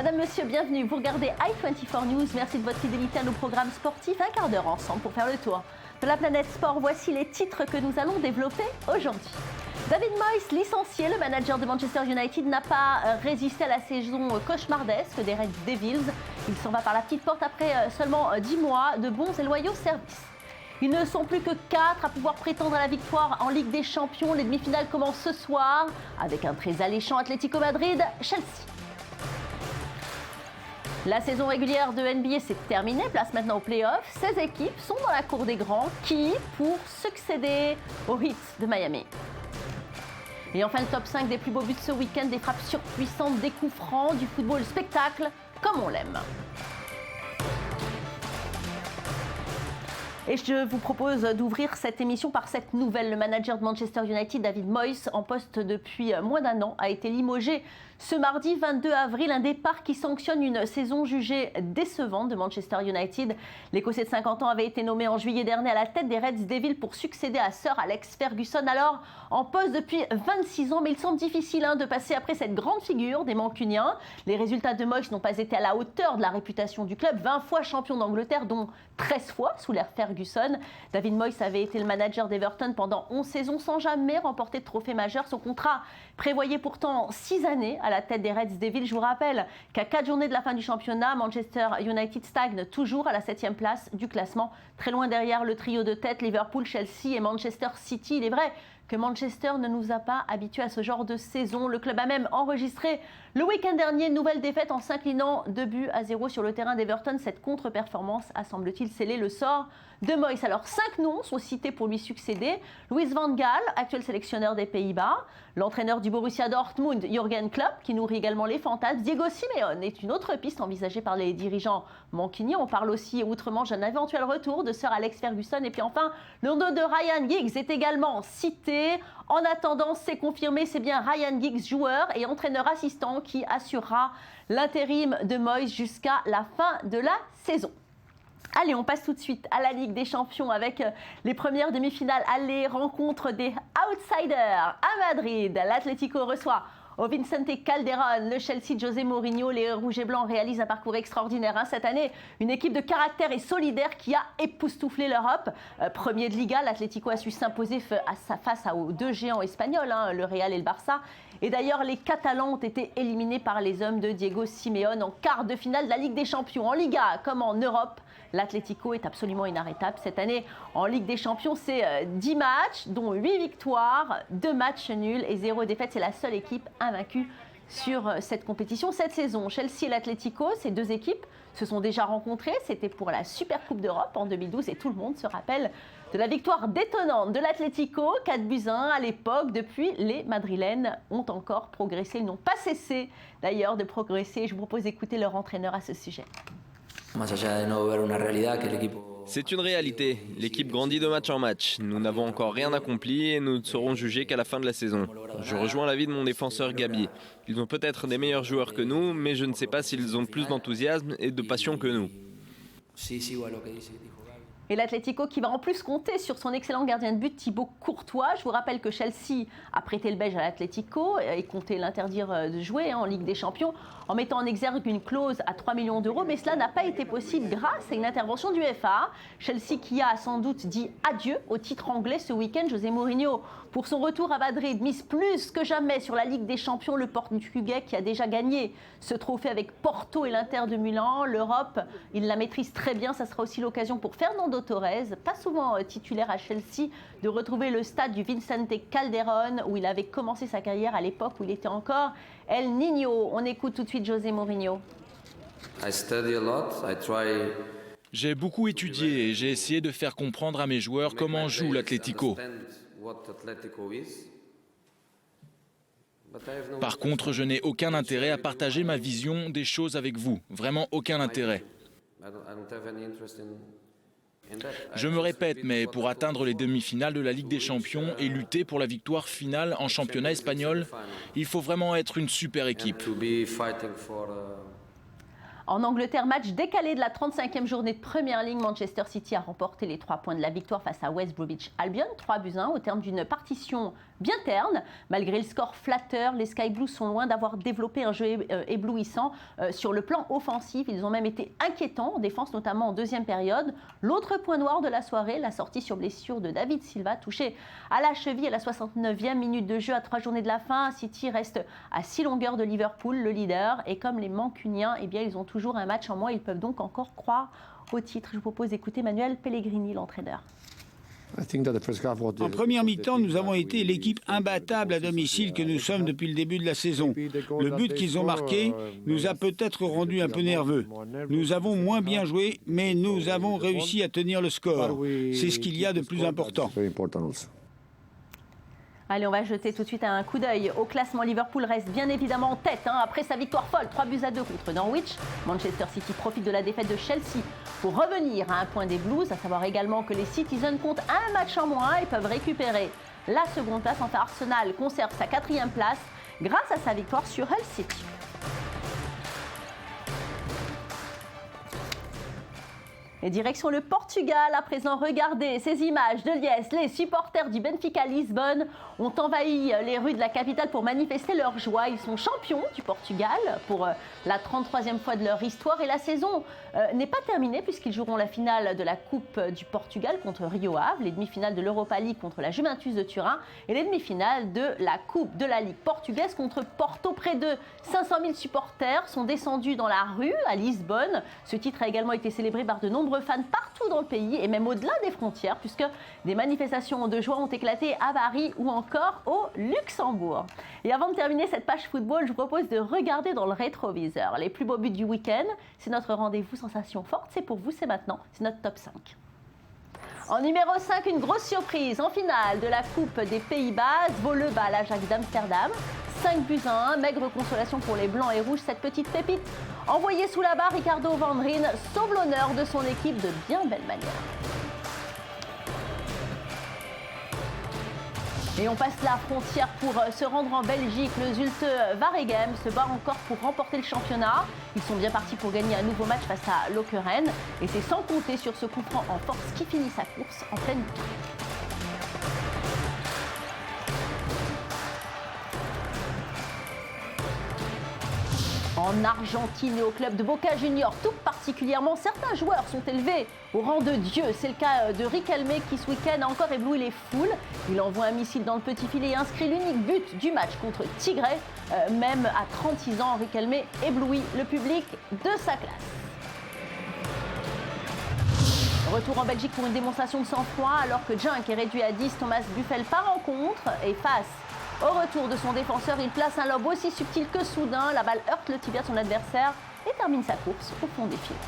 Madame, Monsieur, bienvenue. Vous regardez i24 News. Merci de votre fidélité à nos programmes sportifs. Un quart d'heure ensemble pour faire le tour de la planète sport. Voici les titres que nous allons développer aujourd'hui. David Moyes, licencié, le manager de Manchester United, n'a pas résisté à la saison cauchemardesque des Red Devils. Il s'en va par la petite porte après seulement 10 mois de bons et loyaux services. Ils ne sont plus que 4 à pouvoir prétendre à la victoire en Ligue des Champions. Les demi-finales commencent ce soir avec un très alléchant Atlético Madrid-Chelsea. La saison régulière de NBA s'est terminée, place maintenant aux playoffs. 16 équipes sont dans la cour des grands. Qui pour succéder aux Heat de Miami? Et enfin le top 5 des plus beaux buts ce week-end, des frappes surpuissantes, des coups francs, du football spectacle comme on l'aime. Et je vous propose d'ouvrir cette émission par cette nouvelle. Le manager de Manchester United, David Moyes, en poste depuis moins d'un an, a été limogé ce mardi 22 avril. Un départ qui sanctionne une saison jugée décevante de Manchester United. L'Écossais de 50 ans avait été nommé en juillet dernier à la tête des Red Devils pour succéder à Sir Alex Ferguson, alors en poste depuis 26 ans. Mais il semble difficile de passer après cette grande figure des Mancuniens. Les résultats de Moyes n'ont pas été à la hauteur de la réputation du club. 20 fois champion d'Angleterre, dont 13 fois sous l'ère Ferguson. David Moyes avait été le manager d'Everton pendant 11 saisons sans jamais remporter de trophée majeur. Son contrat prévoyait pourtant 6 années à la tête des Reds Devils. Je vous rappelle qu'à 4 journées de la fin du championnat, Manchester United stagne toujours à la 7e place du classement, très loin derrière le trio de tête Liverpool, Chelsea et Manchester City. Il est vrai que Manchester ne nous a pas habitués à ce genre de saison. Le club a même enregistré le week-end dernier une nouvelle défaite en s'inclinant 2-0 sur le terrain d'Everton. Cette contre-performance a, semble-t-il, scellé le sort de Moyes. Alors 5 noms sont cités pour lui succéder. Louis van Gaal, actuel sélectionneur des Pays-Bas. L'entraîneur du Borussia Dortmund, Jürgen Klopp, qui nourrit également les fantasmes. Diego Simeone est une autre piste envisagée par les dirigeants mancuniens. On parle aussi outre-Manche d'un éventuel retour de Sir Alex Ferguson. Et puis enfin, le nom de Ryan Giggs est également cité. En attendant, c'est confirmé, c'est bien Ryan Giggs, joueur et entraîneur assistant, qui assurera l'intérim de Moyes jusqu'à la fin de la saison. Allez, on passe tout de suite à la Ligue des Champions avec les premières demi-finales aller, rencontre des outsiders à Madrid. L'Atlético reçoit au Vicente Calderón, le Chelsea de José Mourinho. Les Rouges et Blancs réalisent un parcours extraordinaire cette année. Une équipe de caractère et solidaire qui a époustouflé l'Europe. Premier de Liga, l'Atlético a su s'imposer face aux deux géants espagnols, le Real et le Barça. Et d'ailleurs, les Catalans ont été éliminés par les hommes de Diego Simeone en quart de finale de la Ligue des Champions. En Liga comme en Europe, l'Atlético est absolument inarrêtable. Cette année, en Ligue des Champions, c'est 10 matchs, dont 8 victoires, 2 matchs nuls et 0 défaite. C'est la seule équipe invaincue sur cette compétition cette saison. Chelsea et l'Atlético, ces deux équipes se sont déjà rencontrées. C'était pour la Super Coupe d'Europe en 2012 et tout le monde se rappelle de la victoire détonnante de l'Atlético, 4-1 à l'époque. Depuis, les Madrilènes ont encore progressé. Ils n'ont pas cessé d'ailleurs de progresser. Je vous propose d'écouter leur entraîneur à ce sujet. C'est une réalité. L'équipe grandit de match en match. Nous n'avons encore rien accompli et nous ne serons jugés qu'à la fin de la saison. Je rejoins l'avis de mon défenseur Gabi. Ils ont peut-être des meilleurs joueurs que nous, mais je ne sais pas s'ils ont plus d'enthousiasme et de passion que nous. Et l'Atlético qui va en plus compter sur son excellent gardien de but Thibaut Courtois. Je vous rappelle que Chelsea a prêté le Belge à l'Atlético et comptait l'interdire de jouer en Ligue des Champions en mettant en exergue une clause à 3 millions d'euros. Mais cela n'a pas été possible grâce à une intervention du FA. Chelsea qui a sans doute dit adieu au titre anglais ce week-end. José Mourinho, pour son retour à Madrid, mise plus que jamais sur la Ligue des Champions. Le Portugais qui a déjà gagné ce trophée avec Porto et l'Inter de Milan. L'Europe, il la maîtrise très bien. Ça sera aussi l'occasion pour Fernando Torres, pas souvent titulaire à Chelsea, de retrouver le stade du Vicente Calderón où il avait commencé sa carrière à l'époque où il était encore El Niño. On écoute tout de suite José Mourinho. J'ai beaucoup étudié et j'ai essayé de faire comprendre à mes joueurs comment joue l'Atlético. Par contre, je n'ai aucun intérêt à partager ma vision des choses avec vous. Vraiment aucun intérêt. Je me répète, mais pour atteindre les demi-finales de la Ligue des Champions et lutter pour la victoire finale en championnat espagnol, il faut vraiment être une super équipe. En Angleterre, match décalé de la 35e journée de Première Ligue. Manchester City a remporté les 3 points de la victoire face à West Bromwich Albion, 3-1 au terme d'une partition bien terne. Malgré le score flatteur, les Sky Blues sont loin d'avoir développé un jeu éblouissant sur le plan offensif. Ils ont même été inquiétants en défense, notamment en deuxième période. L'autre point noir de la soirée, la sortie sur blessure de David Silva, touché à la cheville à la 69e minute de jeu à 3 journées de la fin. City reste à 6 longueurs de Liverpool, le leader. Et comme les Mancuniens, eh bien, ils ont toujours un match en moins. Ils peuvent donc encore croire au titre. Je vous propose d'écouter Manuel Pellegrini, l'entraîneur. En première mi-temps, nous avons été l'équipe imbattable à domicile que nous sommes depuis le début de la saison. Le but qu'ils ont marqué nous a peut-être rendu un peu nerveux. Nous avons moins bien joué, mais nous avons réussi à tenir le score. C'est ce qu'il y a de plus important. Allez, on va jeter tout de suite un coup d'œil au classement. Liverpool reste bien évidemment en tête. Après sa victoire folle, 3-2 contre Norwich. Manchester City profite de la défaite de Chelsea pour revenir à un point des Blues. À savoir également que les Citizens comptent un match en moins et peuvent récupérer la seconde place. Enfin, Arsenal conserve sa 4e place grâce à sa victoire sur Hull City. Et direction le Portugal, à présent, regardez ces images de liesse. Les supporters du Benfica Lisbonne ont envahi les rues de la capitale pour manifester leur joie. Ils sont champions du Portugal pour la 33e fois de leur histoire. Et la saison n'est pas terminée puisqu'ils joueront la finale de la Coupe du Portugal contre Rio Ave, les demi-finales de l'Europa League contre la Juventus de Turin et les demi-finales de la Coupe de la Ligue portugaise contre Porto. Près de 500 000 supporters sont descendus dans la rue à Lisbonne. Ce titre a également été célébré par de nombreux fans partout dans le pays et même au-delà des frontières puisque des manifestations de joie ont éclaté à Paris ou encore au Luxembourg. Et avant de terminer cette page football, je vous propose de regarder dans le rétroviseur les plus beaux buts du week-end. C'est notre rendez-vous sensation forte, c'est pour vous, c'est maintenant, c'est notre top 5. En numéro 5, une grosse surprise en finale de la Coupe des Pays-Bas, Zwolle-Bâle, l'Ajax d'Amsterdam. 5-1, maigre consolation pour les Blancs et Rouges. Cette petite pépite envoyée sous la barre, Ricardo Van Rijn sauve l'honneur de son équipe de bien belle manière. Et on passe la frontière pour se rendre en Belgique. Le Zulte Waregem se bat encore pour remporter le championnat. Ils sont bien partis pour gagner un nouveau match face à Lokeren. Et c'est sans compter sur ce coup franc en force qui finit sa course en pleine lutte. En Argentine et au club de Boca Juniors, tout particulièrement, certains joueurs sont élevés au rang de dieu. C'est le cas de Riquelme qui ce week-end a encore ébloui les foules. Il envoie un missile dans le petit filet et inscrit l'unique but du match contre Tigre. Même à 36 ans, Riquelme éblouit le public de sa classe. Retour en Belgique pour une démonstration de sang-froid alors que Genk est réduit à 10. Thomas Buffel part en contre et face au retour de son défenseur, il place un lob aussi subtil que soudain. La balle heurte le tibia de son adversaire et termine sa course au fond des filets.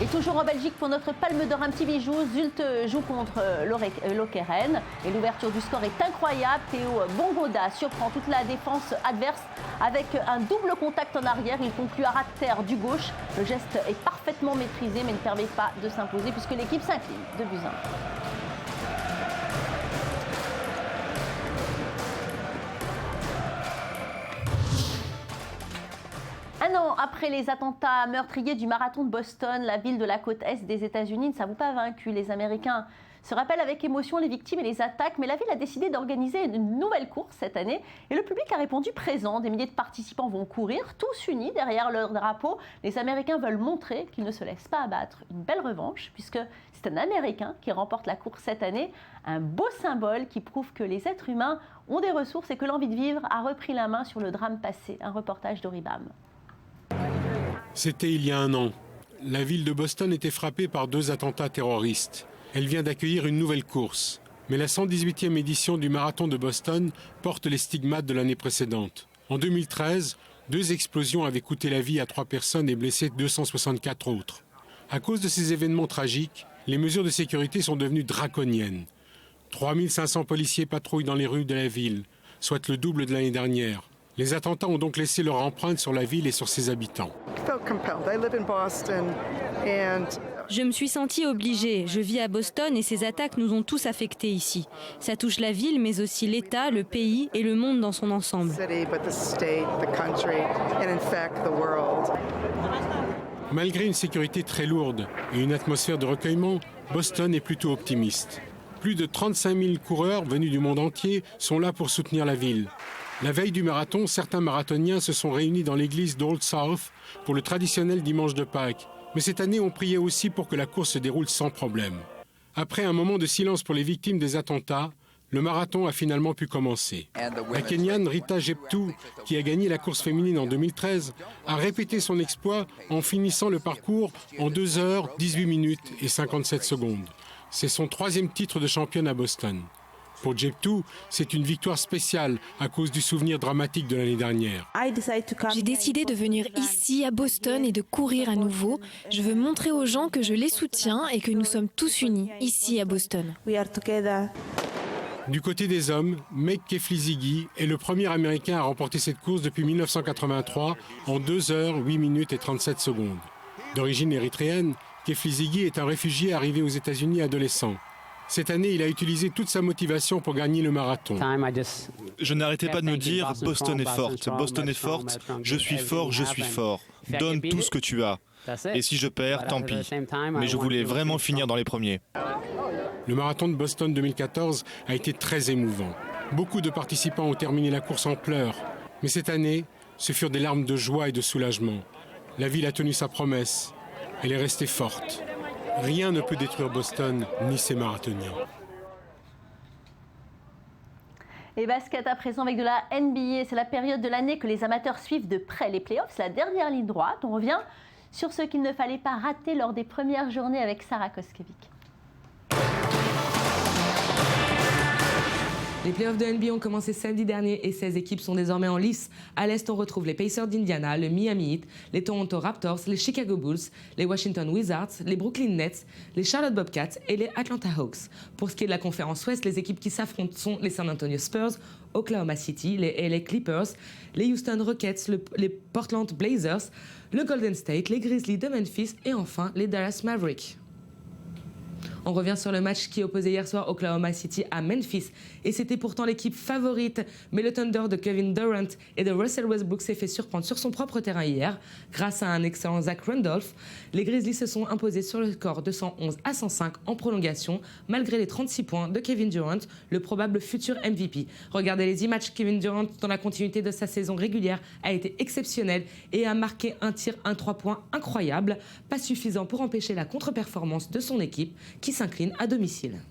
Et toujours en Belgique pour notre Palme d'Or, un petit bijou. Zulte joue contre Lokeren et l'ouverture du score est incroyable. Théo Bongoda surprend toute la défense adverse avec un double contact en arrière. Il conclut à ras de terre du gauche. Le geste est parfaitement maîtrisé mais ne permet pas de s'imposer puisque l'équipe s'incline de 2-1. Un an après les attentats meurtriers du marathon de Boston, la ville de la côte est des États-Unis ne s'avoue pas vaincue. Les Américains se rappellent avec émotion les victimes et les attaques, mais la ville a décidé d'organiser une nouvelle course cette année et le public a répondu présent. Des milliers de participants vont courir, tous unis derrière leur drapeau. Les Américains veulent montrer qu'ils ne se laissent pas abattre. Une belle revanche puisque c'est un Américain qui remporte la course cette année. Un beau symbole qui prouve que les êtres humains ont des ressources et que l'envie de vivre a repris la main sur le drame passé. Un reportage d'Oribam. C'était il y a un an. La ville de Boston était frappée par 2 attentats terroristes. Elle vient d'accueillir une nouvelle course. Mais la 118e édition du marathon de Boston porte les stigmates de l'année précédente. En 2013, 2 explosions avaient coûté la vie à 3 personnes et blessé 264 autres. À cause de ces événements tragiques, les mesures de sécurité sont devenues draconiennes. 3500 policiers patrouillent dans les rues de la ville, soit le double de l'année dernière. Les attentats ont donc laissé leur empreinte sur la ville et sur ses habitants. Je me suis sentie obligée. Je vis à Boston et ces attaques nous ont tous affectés ici. Ça touche la ville, mais aussi l'État, le pays et le monde dans son ensemble. Malgré une sécurité très lourde et une atmosphère de recueillement, Boston est plutôt optimiste. Plus de 35 000 coureurs venus du monde entier sont là pour soutenir la ville. La veille du marathon, certains marathoniens se sont réunis dans l'église d'Old South pour le traditionnel dimanche de Pâques. Mais cette année, on priait aussi pour que la course se déroule sans problème. Après un moment de silence pour les victimes des attentats, le marathon a finalement pu commencer. La Kenyane Rita Jeptou, qui a gagné la course féminine en 2013, a répété son exploit en finissant le parcours en 2 heures, 18 minutes et 57 secondes. C'est son 3e titre de championne à Boston. Pour Jeptou, c'est une victoire spéciale à cause du souvenir dramatique de l'année dernière. J'ai décidé de venir ici à Boston et de courir à nouveau. Je veux montrer aux gens que je les soutiens et que nous sommes tous unis ici à Boston. Du côté des hommes, Mike Keflezighi est le premier Américain à remporter cette course depuis 1983 en 2 heures, 8 minutes et 37 secondes. D'origine érythréenne, Keflezighi est un réfugié arrivé aux États-Unis adolescent. Cette année, il a utilisé toute sa motivation pour gagner le marathon. Je n'arrais pas de me dire « Boston est forte, Boston est forte, je suis fort, je suis fort. Donne tout ce que tu as. Et si je perds, tant pis. Mais je voulais vraiment finir dans les premiers. » Le marathon de Boston 2014 a été très émouvant. Beaucoup de participants ont terminé la course en pleurs. Mais cette année, ce furent des larmes de joie et de soulagement. La ville a tenu sa promesse. Elle est restée forte. Rien ne peut détruire Boston ni ses marathoniens. Et basket à présent avec de la NBA. C'est la période de l'année que les amateurs suivent de près. Les playoffs, c'est la dernière ligne droite. On revient sur ce qu'il ne fallait pas rater lors des premières journées avec Sarah Koskevic. Les playoffs de NBA ont commencé samedi dernier et 16 équipes sont désormais en lice. À l'Est, on retrouve les Pacers d'Indiana, le Miami Heat, les Toronto Raptors, les Chicago Bulls, les Washington Wizards, les Brooklyn Nets, les Charlotte Bobcats et les Atlanta Hawks. Pour ce qui est de la conférence Ouest, les équipes qui s'affrontent sont les San Antonio Spurs, Oklahoma City, les LA Clippers, les Houston Rockets, les Portland Blazers, le Golden State, les Grizzlies de Memphis et enfin les Dallas Mavericks. On revient sur le match qui opposait hier soir Oklahoma City à Memphis. Et c'était pourtant l'équipe favorite. Mais le Thunder de Kevin Durant et de Russell Westbrook s'est fait surprendre sur son propre terrain hier. Grâce à un excellent Zach Randolph, les Grizzlies se sont imposés sur le score de 111-105 en prolongation, malgré les 36 points de Kevin Durant, le probable futur MVP. Regardez les images. Kevin Durant, dans la continuité de sa saison régulière, a été exceptionnel et a marqué un tir, un 3 points incroyable, pas suffisant pour empêcher la contre-performance de son équipe, qui s'incline à domicile.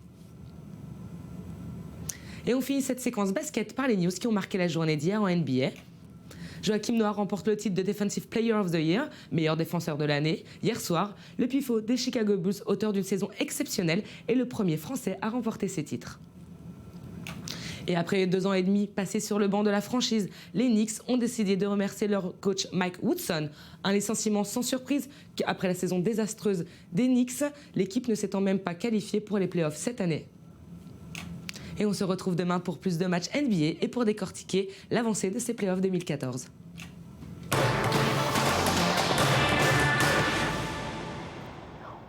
Et on finit cette séquence basket par les news qui ont marqué la journée d'hier en NBA. Joachim Noah remporte le titre de Defensive Player of the Year, meilleur défenseur de l'année. Hier soir, le pivot des Chicago Bulls, auteur d'une saison exceptionnelle, est le premier Français à remporter ces titres. Et après 2 ans et demi passés sur le banc de la franchise, les Knicks ont décidé de remercier leur coach Mike Woodson. Un licenciement sans surprise, qu'après la saison désastreuse des Knicks, l'équipe ne s'étant même pas qualifiée pour les playoffs cette année. Et on se retrouve demain pour plus de matchs NBA et pour décortiquer l'avancée de ces playoffs 2014.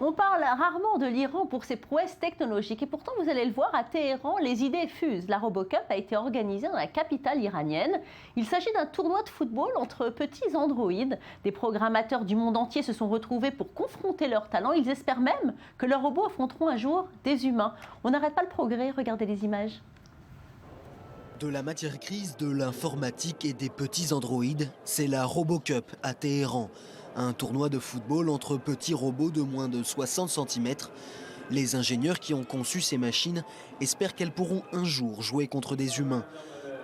On parle rarement de l'Iran pour ses prouesses technologiques et pourtant, vous allez le voir, à Téhéran, les idées fusent. La RoboCup a été organisée dans la capitale iranienne. Il s'agit d'un tournoi de football entre petits androïdes. Des programmateurs du monde entier se sont retrouvés pour confronter leurs talents. Ils espèrent même que leurs robots affronteront un jour des humains. On n'arrête pas le progrès, regardez les images. De la matière grise, de l'informatique et des petits androïdes, c'est la RoboCup à Téhéran. Un tournoi de football entre petits robots de moins de 60 cm. Les ingénieurs qui ont conçu ces machines espèrent qu'elles pourront un jour jouer contre des humains.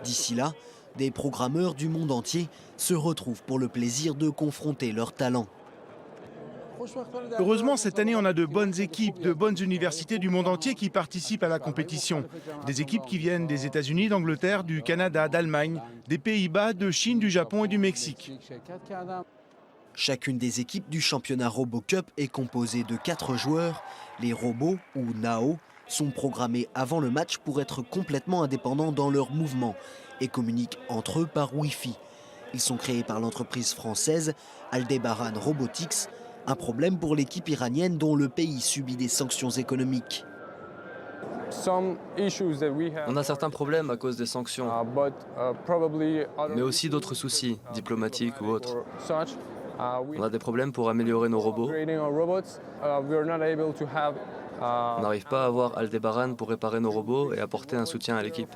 D'ici là, des programmeurs du monde entier se retrouvent pour le plaisir de confronter leurs talents. Heureusement, cette année, on a de bonnes équipes, de bonnes universités du monde entier qui participent à la compétition. Des équipes qui viennent des États-Unis, d'Angleterre, du Canada, d'Allemagne, des Pays-Bas, de Chine, du Japon et du Mexique. Chacune des équipes du championnat RoboCup est composée de 4 joueurs. Les robots, ou NAO, sont programmés avant le match pour être complètement indépendants dans leurs mouvements et communiquent entre eux par Wi-Fi. Ils sont créés par l'entreprise française Aldebaran Robotics, un problème pour l'équipe iranienne dont le pays subit des sanctions économiques. On a certains problèmes à cause des sanctions, mais aussi d'autres soucis, diplomatiques ou autres. On a des problèmes pour améliorer nos robots. On n'arrive pas à avoir Aldebaran pour réparer nos robots et apporter un soutien à l'équipe.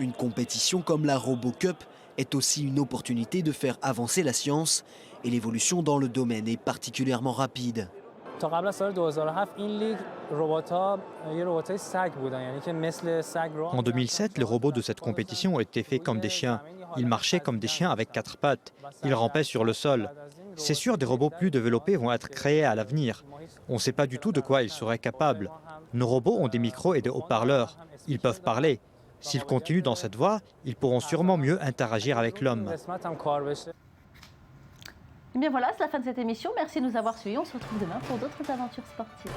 Une compétition comme la RoboCup est aussi une opportunité de faire avancer la science et l'évolution dans le domaine est particulièrement rapide. En 2007, les robots de cette compétition étaient faits comme des chiens. Ils marchaient comme des chiens avec 4 pattes. Ils rampaient sur le sol. C'est sûr, des robots plus développés vont être créés à l'avenir. On ne sait pas du tout de quoi ils seraient capables. Nos robots ont des micros et des haut-parleurs. Ils peuvent parler. S'ils continuent dans cette voie, ils pourront sûrement mieux interagir avec l'homme. Et bien voilà, c'est la fin de cette émission. Merci de nous avoir suivis. On se retrouve demain pour d'autres aventures sportives.